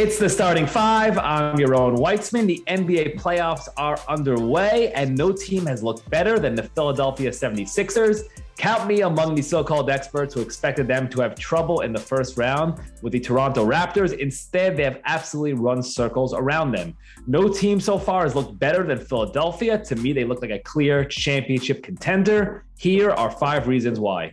It's the starting five. I'm Yaron Weitzman. The NBA playoffs are underway, and no team has looked better than the Philadelphia 76ers. Count me among the so-called experts who expected them to have trouble in the first round with the Toronto Raptors. Instead, they have absolutely run circles around them. No team so far has looked better than Philadelphia. To me, they look like a clear championship contender. Here are 5 reasons why.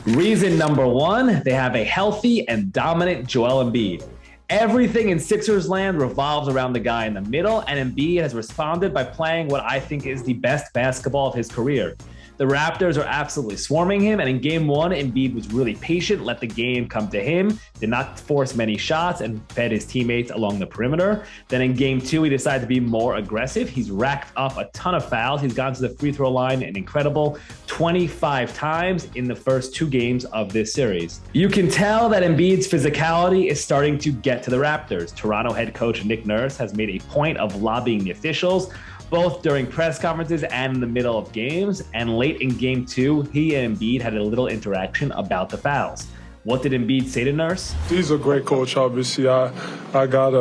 Reason number 1, they have a healthy and dominant Joel Embiid. Everything in Sixers land revolves around the guy in the middle, and Embiid has responded by playing what I think is the best basketball of his career. The Raptors are absolutely swarming him, and in game 1, Embiid was really patient, let the game come to him, did not force many shots, and fed his teammates along the perimeter. Then in game 2, he decided to be more aggressive. He's racked up a ton of fouls. He's gone to the free throw line an incredible 25 times in the first 2 games of this series. You can tell that Embiid's physicality is starting to get to the Raptors. Toronto head coach Nick Nurse has made a point of lobbying the officials, both during press conferences and in the middle of games. And late in game 2, he and Embiid had a little interaction about the fouls. What did Embiid say to Nurse? He's a great coach, obviously. I got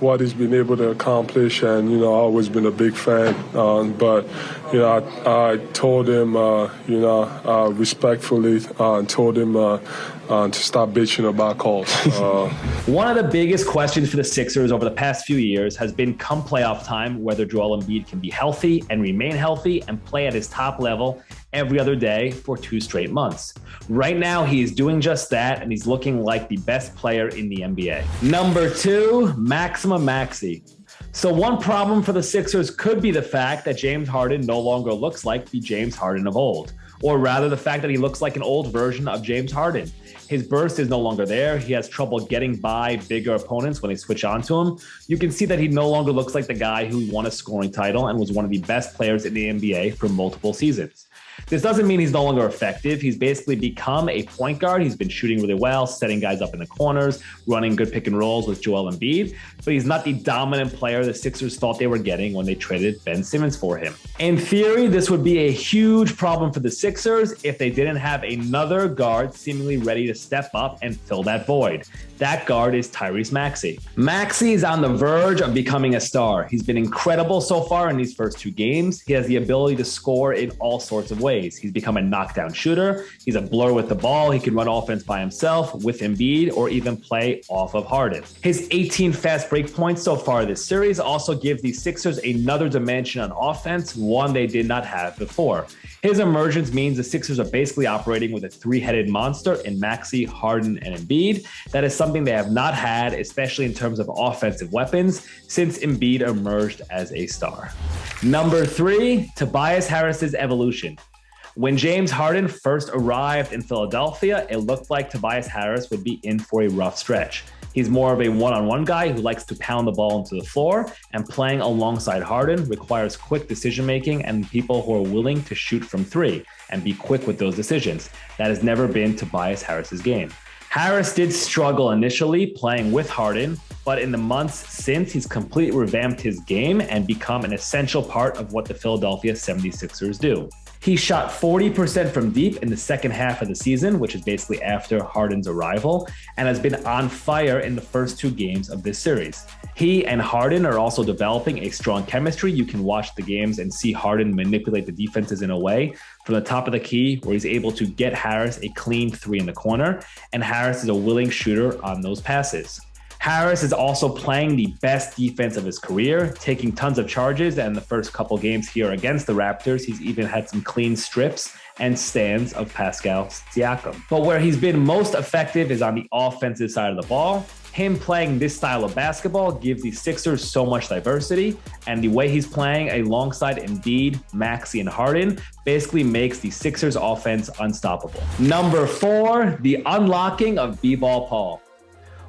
what he's been able to accomplish, and, I've always been a big fan. But I told him, respectfully, told him to stop bitching about calls. One of the biggest questions for the Sixers over the past few years has been, come playoff time, whether Joel Embiid can be healthy and remain healthy and play at his top level every other day for 2 straight months. Right now, he is doing just that, and he's looking like the best player in the NBA. Number 2, Maxey. So one problem for the Sixers could be the fact that James Harden no longer looks like the James Harden of old, or rather the fact that he looks like an old version of James Harden. His burst is no longer there. He has trouble getting by bigger opponents when they switch onto him. You can see that he no longer looks like the guy who won a scoring title and was one of the best players in the NBA for multiple seasons. This doesn't mean he's no longer effective. He's basically become a point guard. He's been shooting really well, setting guys up in the corners, running good pick and rolls with Joel Embiid, but he's not the dominant player the Sixers thought they were getting when they traded Ben Simmons for him. In theory, this would be a huge problem for the Sixers if they didn't have another guard seemingly ready to step up and fill that void. That guard is Tyrese Maxey. Maxey is on the verge of becoming a star. He's been incredible so far in these first 2 games. He has the ability to score in all sorts of ways. He's become a knockdown shooter. He's a blur with the ball. He can run offense by himself with Embiid or even play off of Harden. His 18 fast break points so far this series also give the Sixers another dimension on offense, one they did not have before. His emergence means the Sixers are basically operating with a 3-headed monster in Maxey, Harden, and Embiid. That is something they have not had, especially in terms of offensive weapons, since Embiid emerged as a star. Number 3, Tobias Harris's evolution. When James Harden first arrived in Philadelphia, it looked like Tobias Harris would be in for a rough stretch. He's more of a one-on-one guy who likes to pound the ball into the floor, and playing alongside Harden requires quick decision-making and people who are willing to shoot from 3 and be quick with those decisions. That has never been Tobias Harris's game. Harris did struggle initially playing with Harden, but in the months since, he's completely revamped his game and become an essential part of what the Philadelphia 76ers do. He shot 40% from deep in the second half of the season, which is basically after Harden's arrival, and has been on fire in the first 2 games of this series. He and Harden are also developing a strong chemistry. You can watch the games and see Harden manipulate the defenses in a way from the top of the key where he's able to get Harris a clean 3 in the corner, and Harris is a willing shooter on those passes. Harris is also playing the best defense of his career, taking tons of charges, and the first couple games here against the Raptors, he's even had some clean strips and stands of Pascal Siakam. But where he's been most effective is on the offensive side of the ball. Him playing this style of basketball gives the Sixers so much diversity, and the way he's playing alongside Embiid, Maxey, and Harden basically makes the Sixers offense unstoppable. Number 4, the unlocking of B-Ball Paul.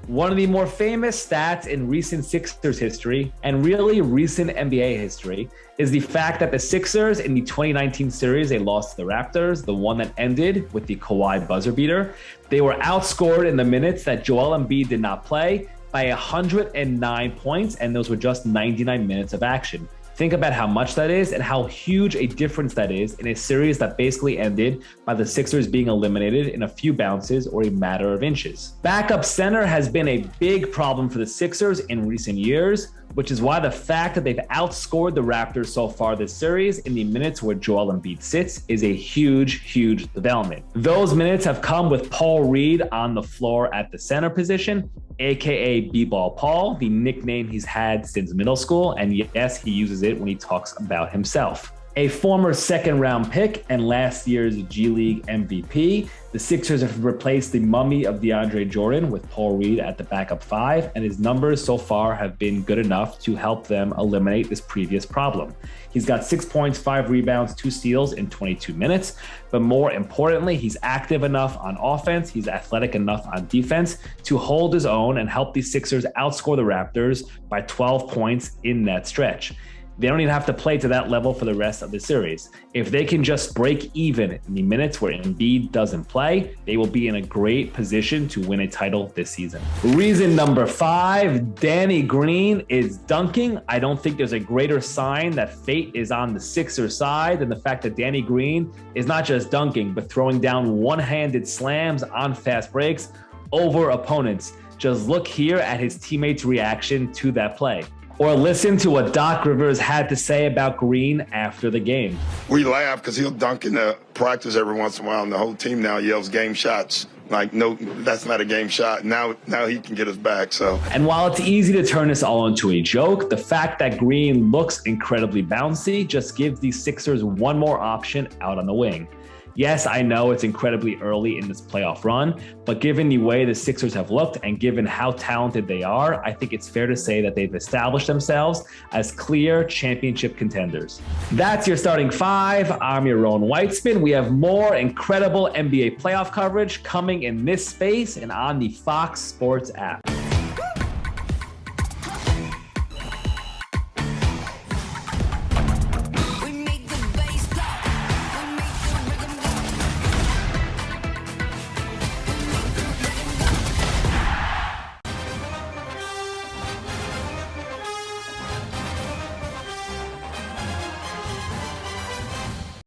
One of the more famous stats in recent Sixers history, and really recent NBA history, is the fact that the Sixers in the 2019 series, they lost to the Raptors, the one that ended with the Kawhi buzzer beater. They were outscored in the minutes that Joel Embiid did not play by 109 points, and those were just 99 minutes of action. Think about how much that is and how huge a difference that is in a series that basically ended by the Sixers being eliminated in a few bounces or a matter of inches. Backup center has been a big problem for the Sixers in recent years, which is why the fact that they've outscored the Raptors so far this series in the minutes where Joel Embiid sits is a huge development. Those minutes have come with Paul Reed on the floor at the center position, aka B-Ball Paul, the nickname he's had since middle school, and yes, he uses it when he talks about himself. A former second-round pick and last year's G League MVP, the Sixers have replaced the mummy of DeAndre Jordan with Paul Reed at the backup five, and his numbers so far have been good enough to help them eliminate this previous problem. He's got 6 points, 5 rebounds, 2 steals in 22 minutes, but more importantly, he's active enough on offense, he's athletic enough on defense to hold his own and help the Sixers outscore the Raptors by 12 points in that stretch. They don't even have to play to that level for the rest of the series. If they can just break even in the minutes where Embiid doesn't play, they will be in a great position to win a title this season. Reason number 5, Danny Green is dunking. I don't think there's a greater sign that fate is on the Sixers side than the fact that Danny Green is not just dunking, but throwing down one-handed slams on fast breaks over opponents. Just look here at his teammates' reaction to that play. Or listen to what Doc Rivers had to say about Green after the game. We laugh because he'll dunk in the practice every once in a while, and the whole team now yells game shots. Like, no, that's not a game shot. Now he can get us back. So. And while it's easy to turn this all into a joke, the fact that Green looks incredibly bouncy just gives the Sixers one more option out on the wing. Yes, I know it's incredibly early in this playoff run, but given the way the Sixers have looked and given how talented they are, I think it's fair to say that they've established themselves as clear championship contenders. That's your starting 5. I'm Yaron Weitzman. We have more incredible NBA playoff coverage coming in this space and on the Fox Sports app.